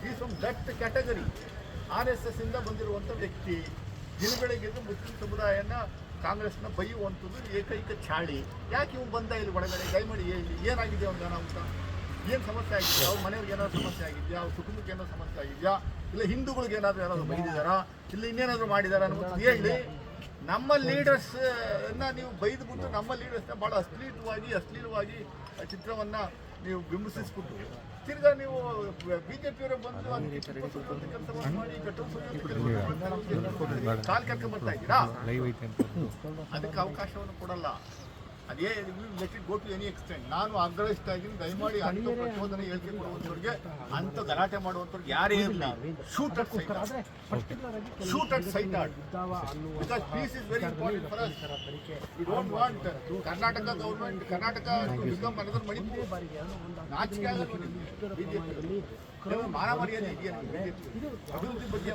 Is from that category. RSS ಇಂದ ಬಂದಿರುವಂಥ ವ್ಯಕ್ತಿ ದಿನಗಳಿಗೆ ಮುಸ್ಲಿಂ ಸಮುದಾಯನ ಕಾಂಗ್ರೆಸ್ನ ಬೈಯುವಂಥದ್ದು ಏಕೈಕ ಚಾಳಿ. ಯಾಕೆ ಇವ್ನು ಬಂದ ಇಲ್ಲಿ ಒಳಗಡೆ ದಯಮಾಡಿ ಹೇಳಿ ಏನಾಗಿದೆ ಅವ್ನಿಗೆ ಅನಾಹುತ, ಏನು ಸಮಸ್ಯೆ ಆಗಿದೆಯಾ, ಅವ್ರ ಮನೆಯವ್ರಿಗೆ ಏನಾದ್ರು ಸಮಸ್ಯೆ ಆಗಿದೆಯಾ, ಅವ್ರ ಕುಟುಂಬಕ್ಕೆ ಏನಾದ್ರು ಸಮಸ್ಯೆ ಆಗಿದೆಯಾ, ಇಲ್ಲ ಹಿಂದೂಗಳಿಗೆ ಯಾರಾದರೂ ಬೈದಿದ್ದಾರಾ, ಇಲ್ಲ ಇನ್ನೇನಾದರೂ ಮಾಡಿದಾರಾ ಅನ್ನೋದು ಹೇಳಿ. ನಮ್ಮ ಲೀಡರ್ಸ್ನ ನೀವು ಬೈದ್ಬಿಟ್ಟು ನಮ್ಮ ಲೀಡರ್ಸ್ನ ಭಾಳ ಅಶ್ಲೀಲವಾಗಿ ಚಿತ್ರವನ್ನು ನೀವು ಬಿಂಬಿಸಿಸ್ಬಿಟ್ಟು ತಿರ್ಗಾ ನೀವು ಬಿಜೆಪಿಯವರೇ ಬಂದು ಕೆಲಸವನ್ನು ಮಾಡಿ ಕಾಲ್ ಕರ್ಕೊಂಡು ಬರ್ತಾ ಇದ್ದೀರಾ, ಅದಕ್ಕೆ ಅವಕಾಶವನ್ನು ಕೊಡಲ್ಲ. ಅದೇ let it go to any extent. ನಾನು ಆಗ್ರಹಿಸ್ತಾ ಇದ್ದೀನಿ, ದಯಮಾಡಿ ಅಂಥ ಪ್ರಚೋದನೆ ಹೇಳಿಕೆ ಕೊಡುವಂಥವ್ರಿಗೆ, ಅಂಥ ಗಲಾಟೆ ಮಾಡುವಂಥವ್ರಿಗೆ ಯಾರೇ ಇರಲಿ, shoot at sight art. Because peace is very important for us. We don't want Karnataka government, Karnataka become another Manipur. ನಾಚಿಕೆ ಆಗಲ್ಲ ಬಿಜೆಪಿ. ಮಾನ ಮರ್ಯಾದೆ ಇದೆಯಾ ಬಿಜೆಪಿ? ಅಭಿವೃದ್ಧಿ ಬಗ್ಗೆ